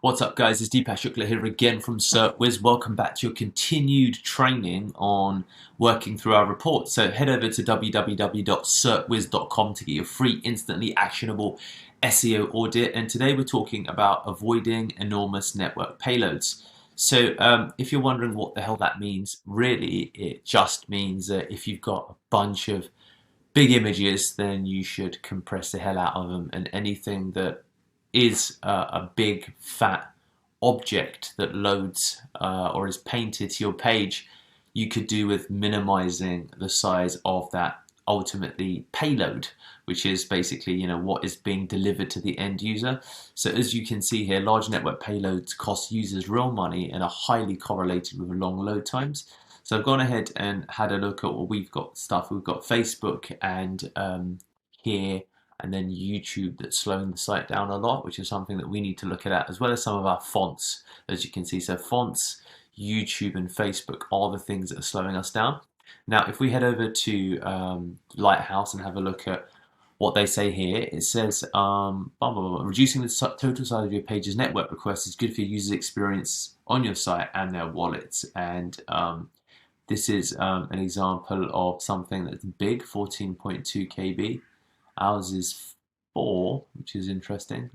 What's up, guys? It's Deepak Shukla here again from Serpwizz. Welcome back to your continued training on working through our reports. So head over to www.serpwizz.com to get your free, instantly actionable SEO audit. And today we're talking about avoiding enormous network payloads. So if you're wondering what the hell that means, really it just means that if you've got a bunch of big images, then you should compress the hell out of them, and anything that is a big fat object that loads or is painted to your page, you could do with minimizing the size of that ultimately payload, which is basically what is being delivered to the end user. So as you can see here, large network payloads cost users real money and are highly correlated with long load times. So I've gone ahead and had a look at what we've got. We've got Facebook and here and then YouTube that's slowing the site down a lot, which is something that we need to look at, as well as some of our fonts, as you can see. So fonts, YouTube and Facebook are the things that are slowing us down. Now, if we head over to Lighthouse and have a look at what they say here, it says reducing the total size of your page's network requests is good for your user's experience on your site and their wallets. And this is an example of something that's big, 14.2 KB. Ours is 4, which is interesting.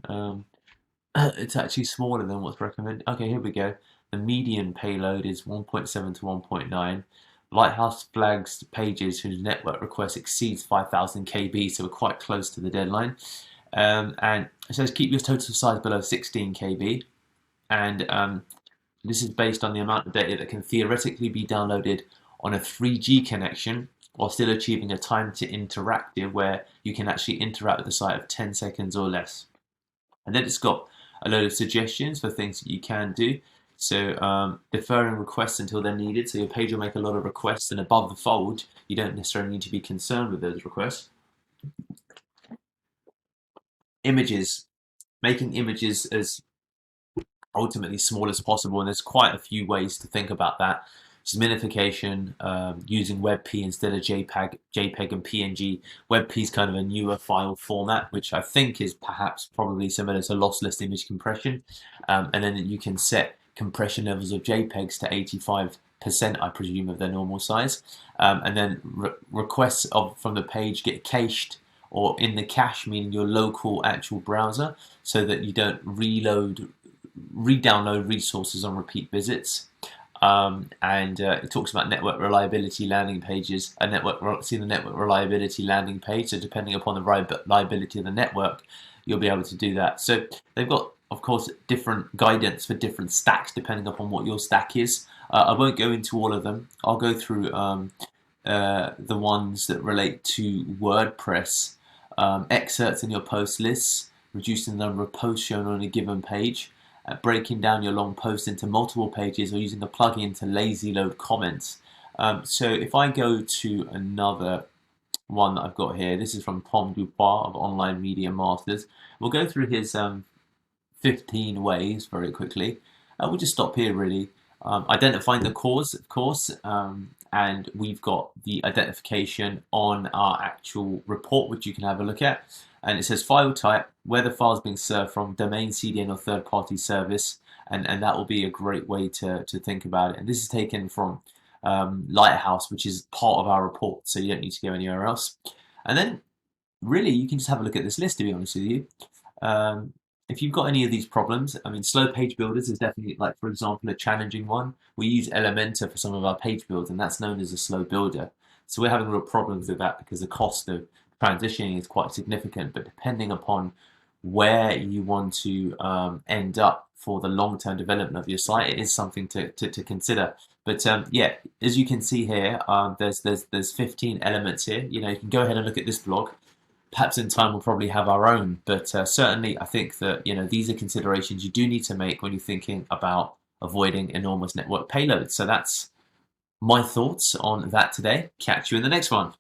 It's actually smaller than what's recommended. Okay, here we go. The median payload is 1.7 to 1.9. Lighthouse flags pages whose network request exceeds 5,000 KB, so we're quite close to the deadline. And it says keep your total size below 16 KB. And this is based on the amount of data that can theoretically be downloaded on a 3G connection, while still achieving a time to interactive where you can actually interact with the site of 10 seconds or less. And then it's got a load of suggestions for things that you can do. So deferring requests until they're needed. So your page will make a lot of requests, and above the fold, you don't necessarily need to be concerned with those requests. Images, making images as ultimately small as possible, and there's quite a few ways to think about that. Minification, using WebP instead of JPEG and PNG. WebP is kind of a newer file format, which I think is perhaps probably similar to lossless image compression. And then you can set compression levels of JPEGs to 85%, I presume, of their normal size. And then requests from the page get cached or in the cache, meaning your local actual browser, so that you don't re-download resources on repeat visits. It talks about network reliability landing pages. The network reliability landing page. So depending upon the reliability of the network, you'll be able to do that. So they've got, of course, different guidance for different stacks depending upon what your stack is. I won't go into all of them. I'll go through the ones that relate to WordPress, excerpts in your post lists, reducing the number of posts shown on a given page. Breaking down your long post into multiple pages, or using a plugin to lazy load comments. So if I go to another one that I've got here, this is from Tom Dubois of Online Media Masters. We'll go through his 15 ways very quickly. We'll just stop here really. Identifying the cause, of course, and we've got the identification on our actual report, which you can have a look at. And it says file type, where the file is being served from, domain, CDN, or third-party service, and that will be a great way to think about it. And this is taken from Lighthouse, which is part of our report, so you don't need to go anywhere else. And then, really, you can just have a look at this list, to be honest with you. If you've got any of these problems, I mean, slow page builders is definitely, like, for example, a challenging one. We use Elementor for some of our page builds, and that's known as a slow builder. So we're having real problems with that because the cost of transitioning is quite significant, but depending upon where you want to end up for the long-term development of your site, it is something to consider. But yeah, as you can see here, there's 15 elements here. You can go ahead and look at this blog. Perhaps in time we'll probably have our own, but certainly I think that these are considerations you do need to make when you're thinking about avoiding enormous network payloads. So that's my thoughts on that today. Catch you in the next one.